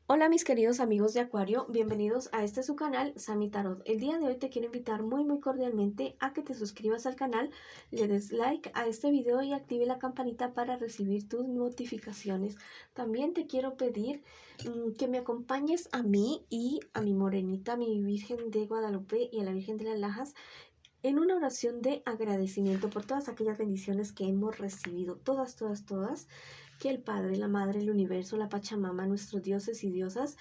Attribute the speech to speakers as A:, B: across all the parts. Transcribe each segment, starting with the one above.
A: Hola mis queridos amigos de Acuario, bienvenidos a este su canal Sami Tarot. El día de hoy te quiero invitar muy cordialmente a que te suscribas al canal, le des like a este video y active la campanita para recibir tus notificaciones. También te quiero pedir que me acompañes a mí y a mi morenita, a mi Virgen de Guadalupe y a la Virgen de las Lajas en una oración de agradecimiento por todas aquellas bendiciones que hemos recibido, todas, que el Padre, la Madre, el Universo, la Pachamama, nuestros dioses y diosas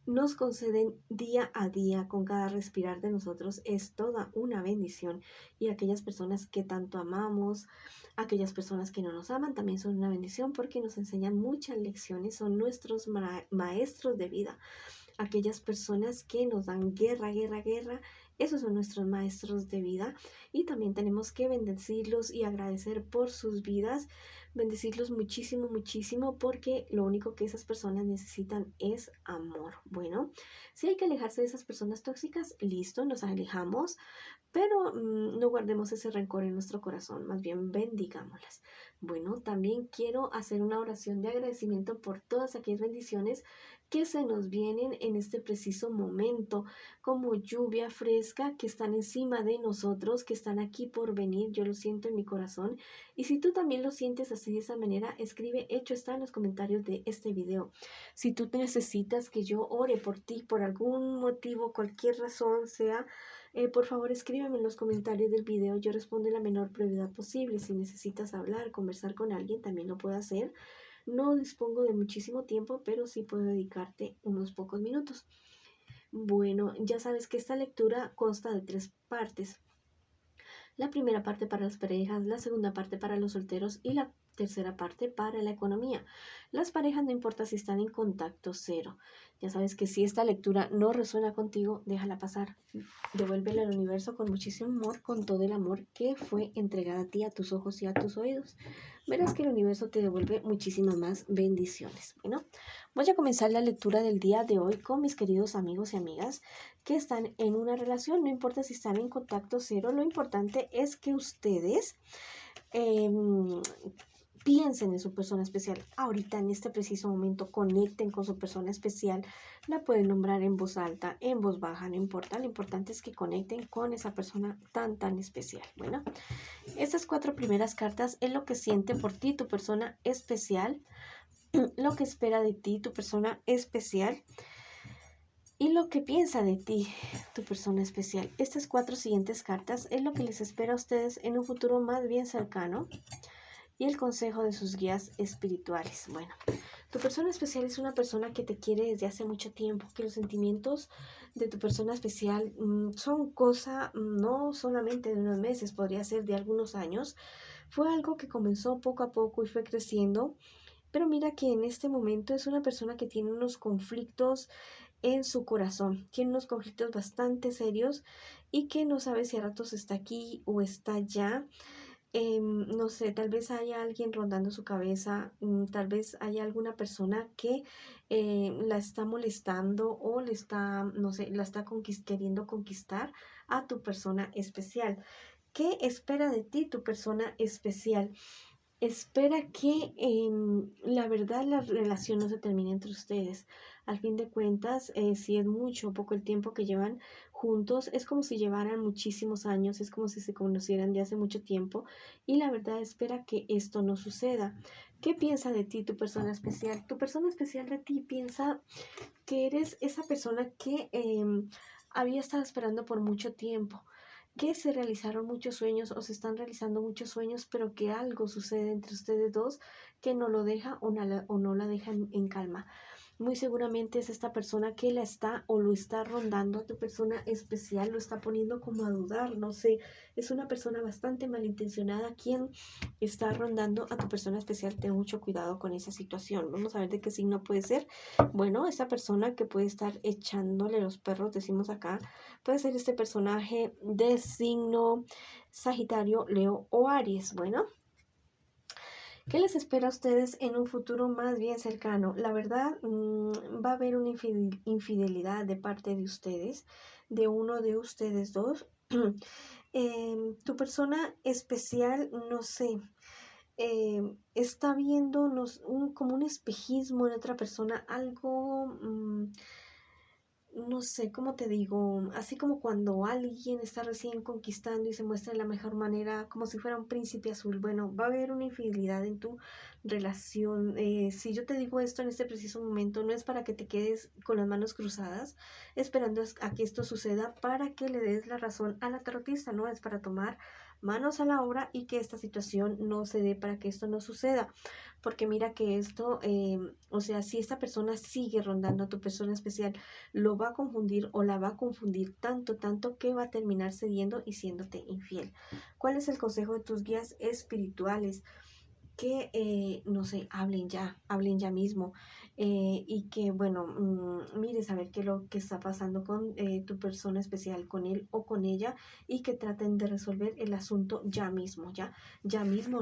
A: nos conceden día a día con cada respirar de nosotros. Es toda una bendición, y aquellas personas que tanto amamos, aquellas personas que no nos aman, también son una bendición porque nos enseñan muchas lecciones, son nuestros maestros de vida. Aquellas personas que nos dan guerra, esos son nuestros maestros de vida, y también tenemos que bendecirlos y agradecer por sus vidas, bendecirlos muchísimo, porque lo único que esas personas necesitan es amor. Bueno, si hay que alejarse de esas personas tóxicas, listo, nos alejamos, pero no guardemos ese rencor en nuestro corazón, más bien bendigámoslas. Bueno, también quiero hacer una oración de agradecimiento por todas aquellas bendiciones que se nos vienen en este preciso momento, como lluvia fresca que están encima de nosotros, que están aquí por venir. Yo lo siento en mi corazón, y si tú también lo sientes así de esa manera, escribe hecho está en los comentarios de este video. Si tú necesitas que yo ore por ti por algún motivo, cualquier razón sea, por favor escríbeme en los comentarios del video. Yo respondo en la menor brevedad posible. Si necesitas hablar, conversar con alguien, también lo puedo hacer. No dispongo de muchísimo tiempo, pero sí puedo dedicarte unos pocos minutos. Bueno, ya sabes que esta lectura consta de 3 partes. La primera parte para las parejas, la segunda parte para los solteros y la tercera parte para la economía. Las parejas no importa si están en contacto cero. Ya sabes que si esta lectura no resuena contigo, déjala pasar. Devuélvela al universo con muchísimo amor, con todo el amor que fue entregada a ti, a tus ojos y a tus oídos. Verás que el universo te devuelve muchísimas más bendiciones. Bueno, voy a comenzar la lectura del día de hoy con mis queridos amigos y amigas que están en una relación. No importa si están en contacto cero, lo importante es que ustedes eh, piensen en su persona especial. Ahorita, en este preciso momento, conecten con su persona especial. La pueden nombrar en voz alta, en voz baja, no importa. Lo importante es que conecten con esa persona tan especial. Bueno, estas 4 primeras cartas es lo que siente por ti tu persona especial, lo que espera de ti tu persona especial y lo que piensa de ti tu persona especial. Estas 4 siguientes cartas es lo que les espera a ustedes en un futuro más bien cercano y el consejo de sus guías espirituales. Bueno, tu persona especial es una persona que te quiere desde hace mucho tiempo, que los sentimientos de tu persona especial son cosa no solamente de unos meses, podría ser de algunos años. Fue algo que comenzó poco a poco y fue creciendo, pero mira que en este momento es una persona que tiene unos conflictos en su corazón, tiene unos conflictos bastante serios y que no sabe si a ratos está aquí o está allá. No sé, tal vez haya alguien rondando su cabeza, tal vez haya alguna persona que la está molestando o le está, no sé, la está queriendo conquistar a tu persona especial. ¿Qué espera de ti tu persona especial? Espera que la verdad la relación no se termine entre ustedes. Al fin de cuentas, si es mucho o poco el tiempo que llevan juntos, es como si llevaran muchísimos años, es como si se conocieran de hace mucho tiempo, y la verdad espera que esto no suceda. ¿Qué piensa de ti tu persona especial? Tu persona especial de ti piensa que eres esa persona que había estado esperando por mucho tiempo, que se realizaron muchos sueños o se están realizando muchos sueños, pero que algo sucede entre ustedes dos que no lo deja o no la deja en calma. Muy seguramente es esta persona que la está o lo está rondando a tu persona especial, lo está poniendo como a dudar, no sé, es una persona bastante malintencionada quien está rondando a tu persona especial. Ten mucho cuidado con esa situación. Vamos a ver de qué signo puede ser. Bueno, esa persona que puede estar echándole los perros, decimos acá, puede ser este personaje de signo Sagitario, Leo o Aries. Bueno, ¿qué les espera a ustedes en un futuro más bien cercano? La verdad, va a haber una infidelidad de parte de ustedes, de uno de ustedes dos. Tu persona especial, no sé, está viéndonos como un espejismo en otra persona, algo, no sé cómo te digo, así como cuando alguien está recién conquistando y se muestra de la mejor manera, como si fuera un príncipe azul. Bueno, va a haber una infidelidad en tu relación. Si yo te digo esto en este preciso momento, no es para que te quedes con las manos cruzadas esperando a que esto suceda para que le des la razón a la tarotista, no es para tomar manos a la obra y que esta situación no se dé para que esto no suceda. Porque mira que esto, o sea, si esta persona sigue rondando a tu persona especial, lo va a confundir o la va a confundir tanto, tanto que va a terminar cediendo y siéndote infiel. ¿Cuál es el consejo de tus guías espirituales? Que, no sé, hablen ya mismo, y que, bueno, mires a ver qué es lo que está pasando con tu persona especial, con él o con ella, y que traten de resolver el asunto ya mismo,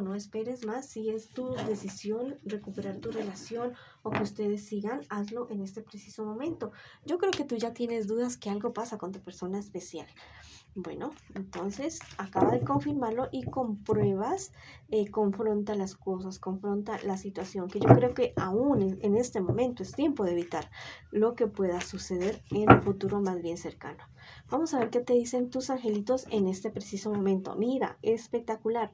A: no esperes más. Si es tu decisión recuperar tu relación o que ustedes sigan, hazlo en este preciso momento. Yo creo que tú ya tienes dudas que algo pasa con tu persona especial. Bueno, entonces acaba de confirmarlo y con pruebas confronta las cosas, confronta la situación, que yo creo que aún en este momento es tiempo de evitar lo que pueda suceder en un futuro más bien cercano. Vamos a ver qué te dicen tus angelitos en este preciso momento. Mira, espectacular.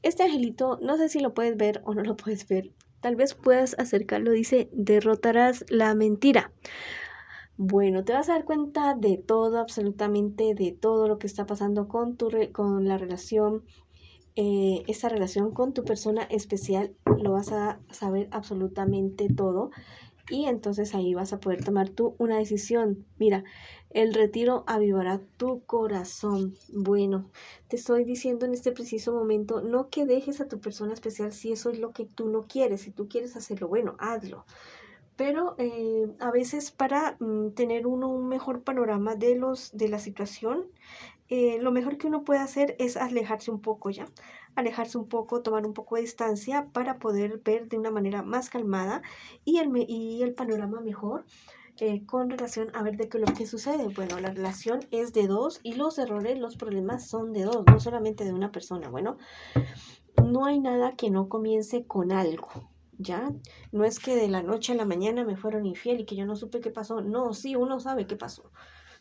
A: Este angelito, no sé si lo puedes ver o no lo puedes ver. Tal vez puedas acercarlo, dice, derrotarás la mentira. Bueno, te vas a dar cuenta de todo, absolutamente de todo lo que está pasando con con la relación, esa relación con tu persona especial, lo vas a saber absolutamente todo y entonces ahí vas a poder tomar tú una decisión. Mira, el retiro avivará tu corazón. Bueno, te estoy diciendo en este preciso momento, no que dejes a tu persona especial si eso es lo que tú no quieres. Si tú quieres hacerlo, bueno, hazlo, pero a veces para tener uno un mejor panorama de la situación, lo mejor que uno puede hacer es alejarse un poco, ¿ya? Alejarse un poco, tomar un poco de distancia para poder ver de una manera más calmada y el panorama mejor, con relación a ver de qué lo que sucede. Bueno, la relación es de dos y los errores, los problemas son de dos, no solamente de una persona. Bueno, no hay nada que no comience con algo, ¿ya? No es que de la noche a la mañana me fueron infiel y que yo no supe qué pasó. No, sí, uno sabe qué pasó.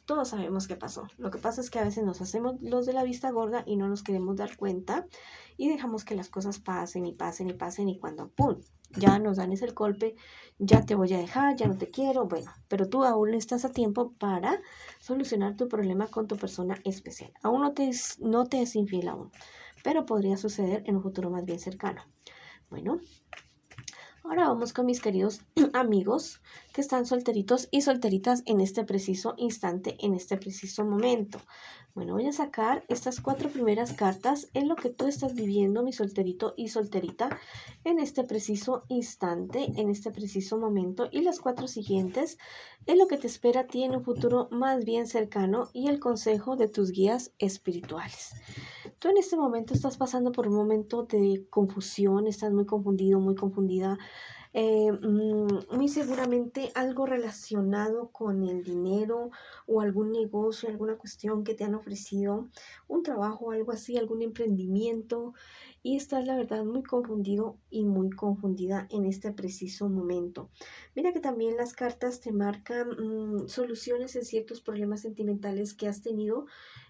A: Todos sabemos qué pasó. Lo que pasa es que a veces nos hacemos los de la vista gorda y no nos queremos dar cuenta y dejamos que las cosas pasen y pasen y pasen y cuando, ¡pum!, ya nos dan ese golpe, ya te voy a dejar, ya no te quiero. Bueno, pero tú aún estás a tiempo para solucionar tu problema con tu persona especial. Aún no te es infiel aún, pero podría suceder en un futuro más bien cercano. Bueno, ahora vamos con mis queridos amigos que están solteritos y solteritas en este preciso instante, en este preciso momento. Bueno, voy a sacar estas 4 primeras cartas en lo que tú estás viviendo, mi solterito y solterita, en este preciso instante, en este preciso momento, y las 4 siguientes en lo que te espera a ti en un futuro más bien cercano y el consejo de tus guías espirituales. Tú en este momento estás pasando por un momento de confusión, estás muy confundido, muy confundida, muy seguramente algo relacionado con el dinero o algún negocio, alguna cuestión que te han ofrecido, un trabajo, algo así, algún emprendimiento, y estás la verdad muy confundido y muy confundida en este preciso momento. Mira que también las cartas te marcan soluciones en ciertos problemas sentimentales que has tenido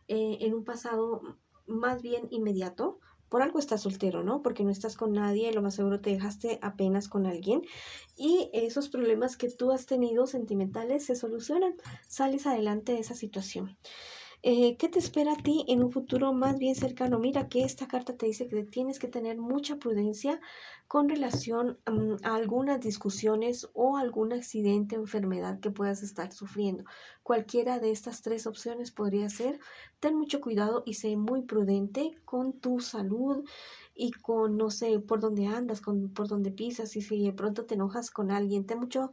A: en un pasado más bien inmediato. Por algo estás soltero, ¿no? Porque no estás con nadie, lo más seguro te dejaste apenas con alguien y esos problemas que tú has tenido sentimentales se solucionan, sales adelante de esa situación. ¿Qué te espera a ti en un futuro más bien cercano? Mira que esta carta te dice que tienes que tener mucha prudencia con relación a algunas discusiones o algún accidente o enfermedad que puedas estar sufriendo. Cualquiera de estas 3 opciones podría ser. Ten mucho cuidado y sé muy prudente con tu salud y con, no sé, por dónde andas, por dónde pisas y si de pronto te enojas con alguien. Ten mucho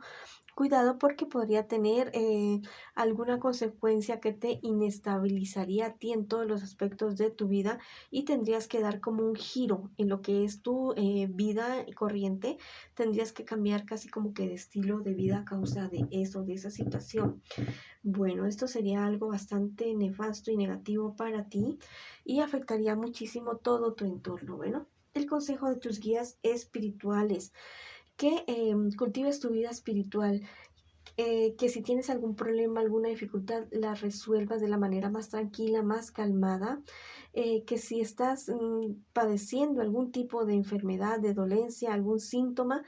A: cuidado porque podría tener alguna consecuencia que te inestabilizaría a ti en todos los aspectos de tu vida y tendrías que dar como un giro en lo que es tu vida corriente. Tendrías que cambiar casi como que de estilo de vida a causa de eso, de esa situación. Bueno, esto sería algo bastante nefasto y negativo para ti y afectaría muchísimo todo tu entorno. Bueno, el consejo de tus guías espirituales, que cultives tu vida espiritual, que si tienes algún problema, alguna dificultad, la resuelvas de la manera más tranquila, más calmada, que si estás padeciendo algún tipo de enfermedad, de dolencia, algún síntoma,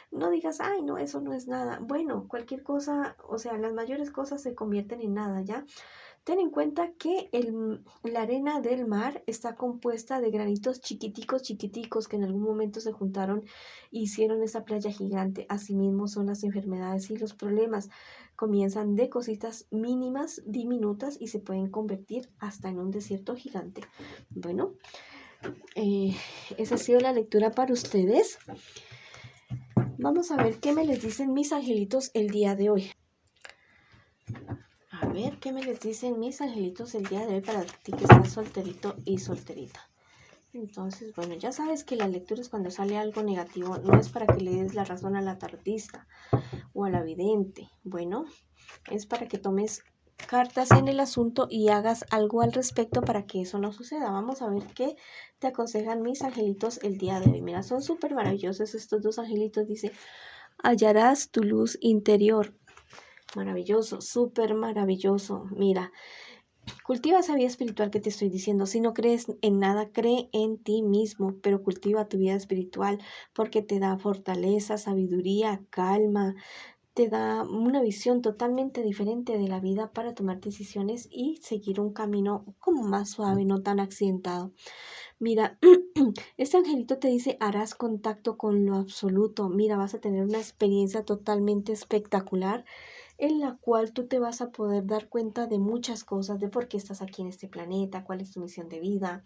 A: no digas, ay, no, eso no es nada. Bueno, cualquier cosa, o sea, las mayores cosas se convierten en nada, ¿ya? Ten en cuenta que la arena del mar está compuesta de granitos chiquiticos, chiquiticos, que en algún momento se juntaron e hicieron esa playa gigante. Asimismo son las enfermedades y los problemas. Comienzan de cositas mínimas, diminutas, y se pueden convertir hasta en un desierto gigante. Bueno, eh, esa ha sido la lectura para ustedes. Vamos a ver qué me les dicen mis angelitos el día de hoy. A ver qué me les dicen mis angelitos el día de hoy para ti que estás solterito y solterita. Entonces, bueno, ya sabes que las lecturas, cuando sale algo negativo, no es para que le des la razón a la tarotista o a la vidente. Bueno, es para que tomes cartas en el asunto y hagas algo al respecto para que eso no suceda. Vamos a ver qué te aconsejan mis angelitos el día de hoy. Mira, son súper maravillosos estos dos angelitos. Dice, hallarás tu luz interior. Maravilloso, súper maravilloso. Mira, cultiva esa vida espiritual que te estoy diciendo. Si no crees en nada, cree en ti mismo, pero cultiva tu vida espiritual porque te da fortaleza, sabiduría, calma, te da una visión totalmente diferente de la vida para tomar decisiones y seguir un camino como más suave, no tan accidentado. Mira, este angelito te dice, harás contacto con lo absoluto. Mira, vas a tener una experiencia totalmente espectacular en la cual tú te vas a poder dar cuenta de muchas cosas, de por qué estás aquí en este planeta, cuál es tu misión de vida,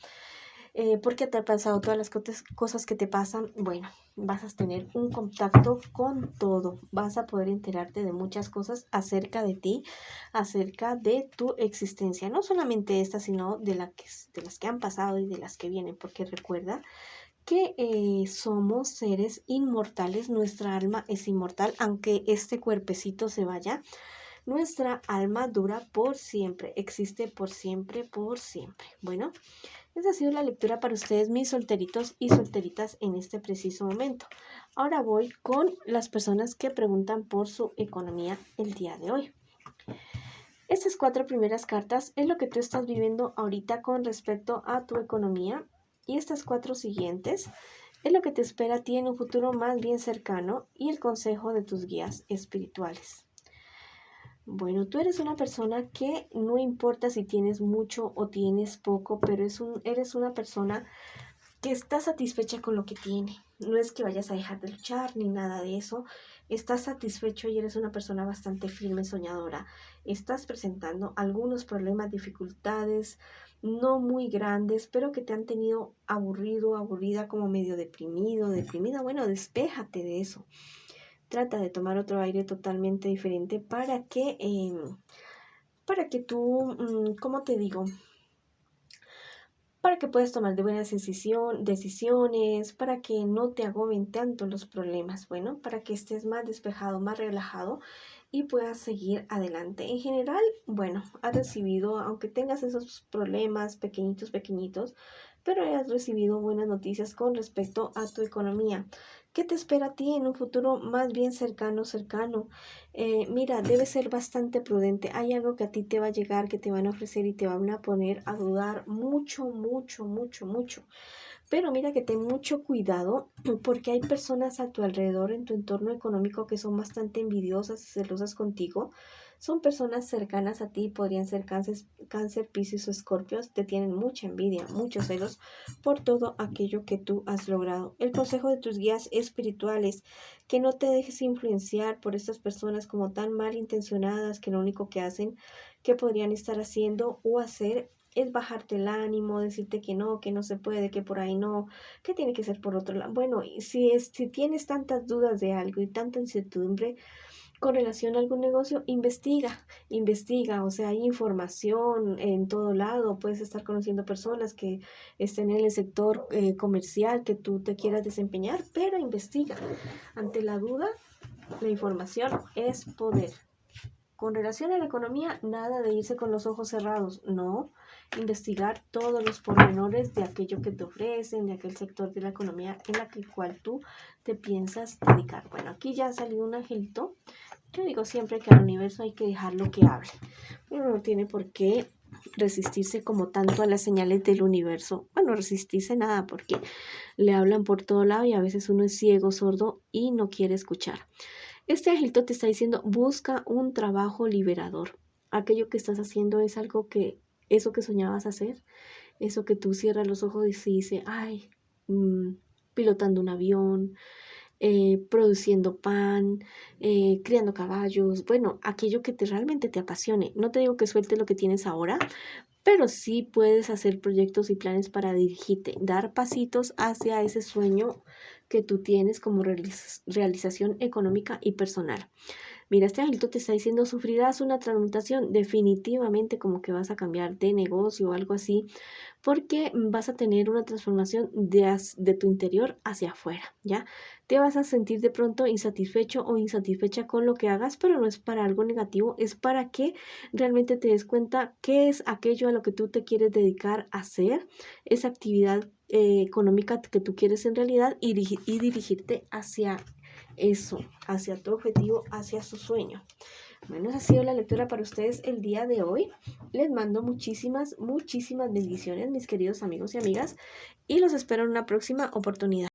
A: por qué te han pasado todas las cosas que te pasan. Bueno, vas a tener un contacto con todo, vas a poder enterarte de muchas cosas acerca de ti, acerca de tu existencia, no solamente esta, sino de las que han pasado y de las que vienen, porque recuerda que somos seres inmortales, nuestra alma es inmortal, aunque este cuerpecito se vaya, nuestra alma dura por siempre, existe por siempre, por siempre. Bueno, esa ha sido la lectura para ustedes, mis solteritos y solteritas, en este preciso momento. Ahora voy con las personas que preguntan por su economía el día de hoy. Estas 4 primeras cartas es lo que tú estás viviendo ahorita con respecto a tu economía, y estas 4 siguientes es lo que te espera a ti en un futuro más bien cercano y el consejo de tus guías espirituales. Bueno, tú eres una persona que no importa si tienes mucho o tienes poco, pero eres una persona que está satisfecha con lo que tiene. No es que vayas a dejar de luchar ni nada de eso. Estás satisfecho y eres una persona bastante firme, soñadora. Estás presentando algunos problemas, dificultades, no muy grandes, pero que te han tenido aburrido, aburrida, como medio deprimido, deprimida. Bueno, despéjate de eso. Trata de tomar otro aire totalmente diferente para que tú, ¿cómo te digo? Para que puedas tomar de buenas decisiones, para que no te agoben tanto los problemas, bueno, para que estés más despejado, más relajado y puedas seguir adelante. En general, bueno, has recibido, aunque tengas esos problemas pequeñitos, pequeñitos, pero has recibido buenas noticias con respecto a tu economía. ¿Qué te espera a ti en un futuro más bien cercano, cercano? Mira, debes ser bastante prudente. Hay algo que a ti te va a llegar, que te van a ofrecer y te van a poner a dudar mucho, mucho, mucho, mucho. Pero mira que ten mucho cuidado porque hay personas a tu alrededor, en tu entorno económico, que son bastante envidiosas y celosas contigo. Son personas cercanas a ti, podrían ser cáncer, Piscis o Escorpios. Te tienen mucha envidia, muchos celos por todo aquello que tú has logrado. El consejo de tus guías espirituales, que no te dejes influenciar por estas personas como tan malintencionadas, que lo único que hacen, que podrían estar haciendo o hacer, es bajarte el ánimo, decirte que no se puede, que por ahí no, que tiene que ser por otro lado. Bueno, y si tienes tantas dudas de algo y tanta incertidumbre con relación a algún negocio, investiga, o sea, hay información en todo lado, puedes estar conociendo personas que estén en el sector comercial que tú te quieras desempeñar, pero investiga. Ante la duda, la información es poder. Con relación a la economía, nada de irse con los ojos cerrados, no. investigar todos los pormenores de aquello que te ofrecen, de aquel sector de la economía en la que cual tú te piensas dedicar. Bueno, aquí ya salió un angelito. Yo digo siempre que al universo hay que dejarlo que hable. Uno no tiene por qué resistirse como tanto a las señales del universo. Bueno, resistirse nada porque le hablan por todo lado y a veces uno es ciego, sordo y no quiere escuchar. Este angelito te está diciendo, busca un trabajo liberador. Aquello que estás haciendo es algo que, eso que soñabas hacer, eso que tú cierras los ojos y dices, ay, pilotando un avión, produciendo pan, criando caballos, bueno, aquello que realmente te apasione. No te digo que sueltes lo que tienes ahora, pero sí puedes hacer proyectos y planes para dirigirte, dar pasitos hacia ese sueño que tú tienes como realización económica y personal. Mira, este angelito te está diciendo, sufrirás una transmutación, definitivamente como que vas a cambiar de negocio o algo así, porque vas a tener una transformación de tu interior hacia afuera, ¿ya? Te vas a sentir de pronto insatisfecho o insatisfecha con lo que hagas, pero no es para algo negativo, es para que realmente te des cuenta qué es aquello a lo que tú te quieres dedicar a hacer, esa actividad económica que tú quieres en realidad y dirigirte hacia eso, hacia tu objetivo, hacia su sueño. Bueno, esa ha sido la lectura para ustedes el día de hoy. Les mando muchísimas bendiciones, mis queridos amigos y amigas, y los espero en una próxima oportunidad.